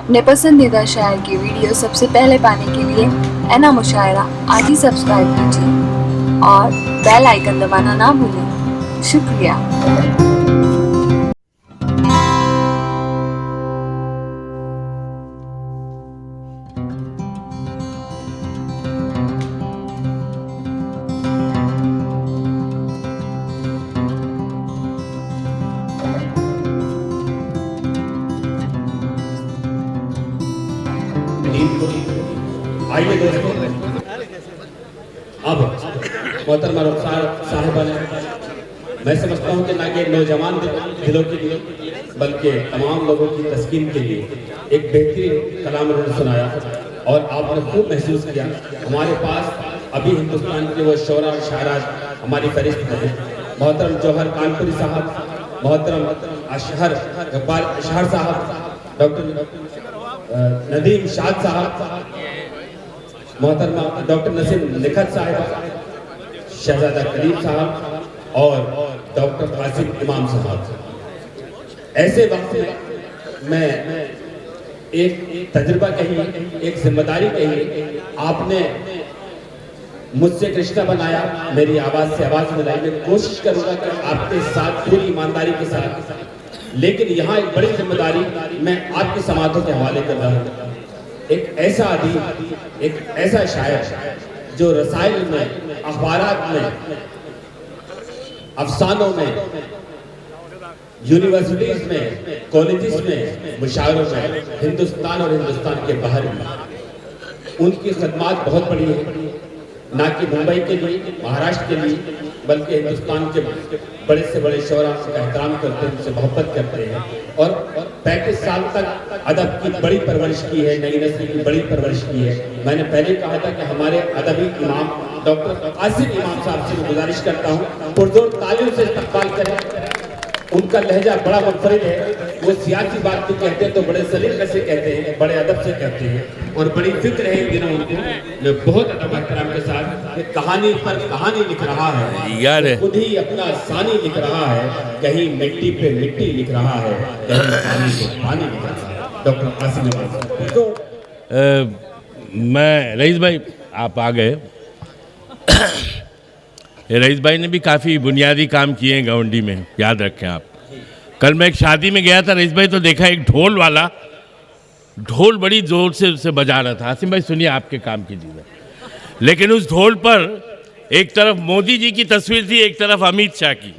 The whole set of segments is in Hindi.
अपने पसंदीदा शायर की वीडियो सबसे पहले पाने के लिए एना मुशायरा आज ही सब्सक्राइब कीजिए और बेल आइकन दबाना ना भूलें। शुक्रिया। आइए दोस्तों, अब मोहतरमा रुखसार साहिबा ने, मैं समझता हूँ कि ना कि नौजवान दिलों के लिए बल्कि तमाम लोगों की तस्कीन के लिए एक बेहतरीन कलाम उन्होंने सुनाया और आपने खूब महसूस किया। हमारे पास अभी हिंदुस्तान के वो शोरा और शायरात हमारी फहरिस्त में है। मोहतरम जौहर कानपुरी साहब, मोहतरम अशहर इकबाल अशहर साहब, डॉक्टर नदीम शाद साहब, मोहतरमा डॉक्टर नसीम निखत साहब, शहजादा करीम साहब और डॉक्टर कासिम इमाम साहब। ऐसे वक्त में मैं एक तजुर्बा कही, एक जिम्मेदारी कही, आपने मुझसे एक रिश्ता बनाया, मेरी आवाज़ से आवाज़ मिलाई। मैं कोशिश करूँगा कि आपके साथ पूरी ईमानदारी के साथ, लेकिन यहाँ एक बड़ी जिम्मेदारी मैं आपकी समातों के हवाले कर रहा हूँ। एक ऐसा अदीब, एक ऐसा शायर जो रसाइल में, अखबारात में, अफसानों में, यूनिवर्सिटीज में, कॉलेजेस में, मुशायरों में, हिंदुस्तान और हिंदुस्तान के बाहर में उनकी खदमात बहुत बड़ी है। ना कि मुंबई के लिए, महाराष्ट्र के लिए, बल्कि हिंदुस्तान के बड़े से बड़े शोरा का एहतराम करते हैं, उनसे मोहब्बत करते हैं और 35 साल तक अदब की बड़ी परवरिश की है, नई नस्ल की बड़ी परवरिश की है। मैंने पहले कहा था कि हमारे अदबी इमाम डॉक्टर कासिम इमाम साहब से मैं गुजारिश करता हूँ पुरजोर तालियों से इस्तकबाल करें। उनका लहजा बड़ा मुनफरिद है। वो सियासी बात भी कहते हैं तो बड़े सलीके से कहते हैं, बड़े अदब से कहते हैं और बड़ी फिक्र है इन दिनों उनको। मैं बहुत अदब एहतराम के साथ कहानी पर कहानी लिख रहा है यार, खुद ही अपना सानी लिख रहा है, कहीं मिट्टी पे मिट्टी लिख रहा है, कहीं पानी पे पानी लिख रहा है। डॉक्टर कासिम इमाम। तो मैं रईस भाई आप आ गए। रईस भाई ने भी काफ़ी बुनियादी काम किए हैं गवंडी में, याद रखें आप। कल मैं एक शादी में गया था रईस भाई, तो देखा एक ढोल वाला ढोल बड़ी जोर से उसे बजा रहा था। आसिम भाई सुनिए आपके काम की चीज़ है, लेकिन उस ढोल पर एक तरफ मोदी जी की तस्वीर थी, एक तरफ अमित शाह की।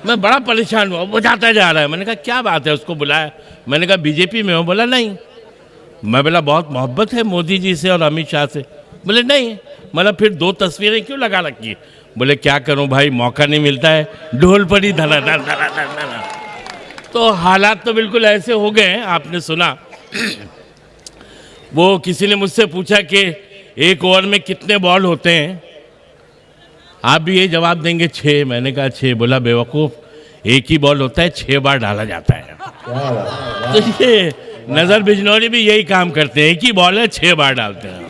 मैं बड़ा परेशान हुआ, बजाता जा रहा है। मैंने कहा क्या बात है, उसको बुलाया। मैंने कहा बीजेपी में हो? बोला नहीं। मैं बोला बहुत मोहब्बत है मोदी जी से और अमित शाह से? बोले नहीं। मतलब फिर दो तस्वीरें क्यों लगा रखी? बोले क्या करूं भाई, मौका नहीं मिलता है, ढोल पर ही धरा धरा धरा धरा। तो हालात तो बिल्कुल ऐसे हो गए हैं। आपने सुना वो किसी ने मुझसे पूछा कि एक ओवर में कितने बॉल होते हैं, आप भी ये जवाब देंगे 6। मैंने कहा 6। बोला बेवकूफ़, एक ही बॉल होता है, 6 बार डाला जाता है। तो ये नज़र बिजनौरी भी यही काम करते हैं, एक ही बॉल है 6 बार डालते हैं।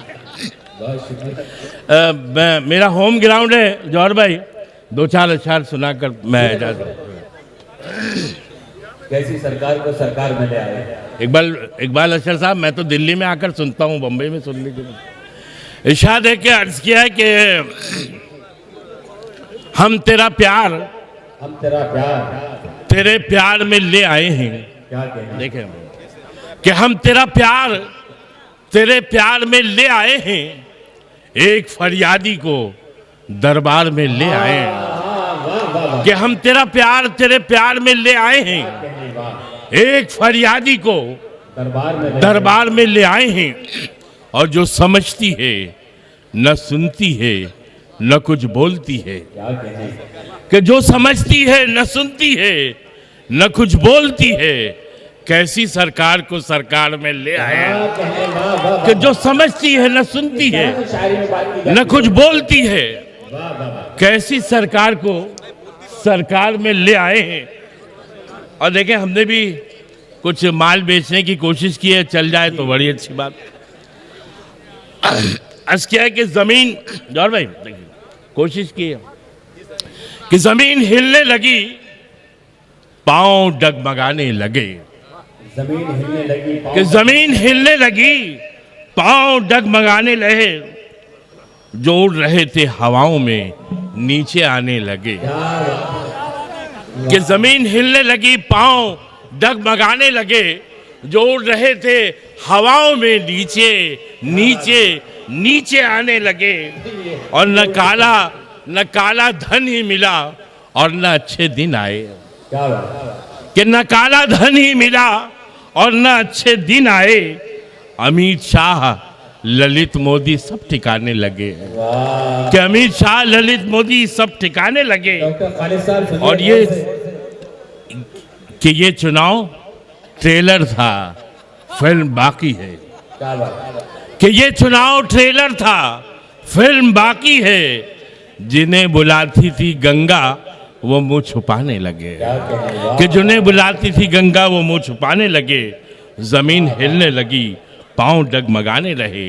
मेरा होम ग्राउंड है जौहर भाई, 2-4 अशआर सुनाकर मैं कैसी सरकार को सरकार में ले आए। इकबाल अशहर साहब, मैं तो दिल्ली में आकर सुनता हूँ, बम्बई में सुन लीजिए। इरशाद है कि अर्ज किया है कि हम तेरा प्यार तेरे प्यार में ले आए हैं। क्या कहना? देखें कि हम तेरा प्यार तेरे प्यार में ले आए हैं, एक फरियादी को दरबार में ले आए हैं। कि हम तेरा प्यार तेरे प्यार में ले आए हैं, एक फरियादी को दरबार में ले आए हैं। और जो समझती है न सुनती है न कुछ बोलती है, कि जो समझती है न सुनती है न कुछ बोलती है, कैसी सरकार को सरकार में ले आए। कि जो समझती है न सुनती है न कुछ बोलती है, कैसी सरकार को सरकार में ले आए हैं। और देखें हमने भी कुछ माल बेचने की कोशिश की है, चल जाए तो बड़ी अच्छी बात। अर्ज किया है कि ज़मीन, जौहर भाई देखिए, कोशिश की है कि ज़मीन हिलने लगी, पांव डगमगाने लगे। जमीन हिलने लगी, कि जमीन हिलने लगी, पांव डगमगाने लगे, जो उड़ रहे थे हवाओं में नीचे आने लगे। कि जमीन हिलने लगी, पांव डगमगाने लगे, जो उड़ रहे थे हवाओं में नीचे नीचे नीचे आने लगे। और न काला धन ही मिला और न अच्छे दिन आए। क्या बात, कि न काला धन ही मिला और न अच्छे दिन आए। अमित शाह, ललित मोदी सब ठिकाने लगे। कि अमित शाह, ललित मोदी सब ठिकाने लगे। डॉक्टर खालिद साहब सुनिए। और ये चुनाव ट्रेलर था, फिल्म बाकी है। क्या बात, कि ये चुनाव ट्रेलर था, फिल्म बाकी है। जिन्हें बुलाती थी गंगा वो मुंह छुपाने लगे। क्या कहने, वाह। कि जिन्हें बुलाती थी गंगा वो मुंह छुपाने लगे। जमीन हिलने लगी, पांव डगमगाने रहे,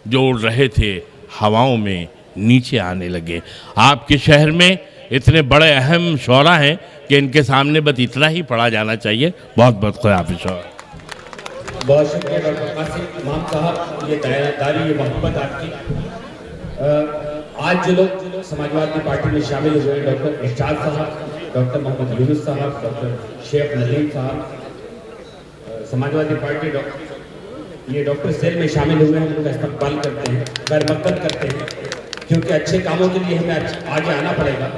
जो उड़ रहे थे हवाओं में नीचे आने लगे। आपके शहर में इतने बड़े अहम शौरा हैं कि इनके सामने बस इतना ही पढ़ा जाना चाहिए। बहुत बहुत खुदाफिज़। बहुत शुक्रिया डॉक्टर कासिम इमाम साहब, ये दयादारी, ये मोहब्बत आपकी। आज जो लोग समाजवादी पार्टी में शामिल हुए, डॉक्टर इरशाद साहब, डॉक्टर मोहम्मद यूनुस साहब, डॉक्टर शेख नदीम साहब, समाजवादी पार्टी ये डॉक्टर सेल में शामिल हुए हैं, उनका इस्तकबाल करते हैं, खैर मकदम करते हैं, क्योंकि अच्छे कामों के लिए हमें आगे आना पड़ेगा।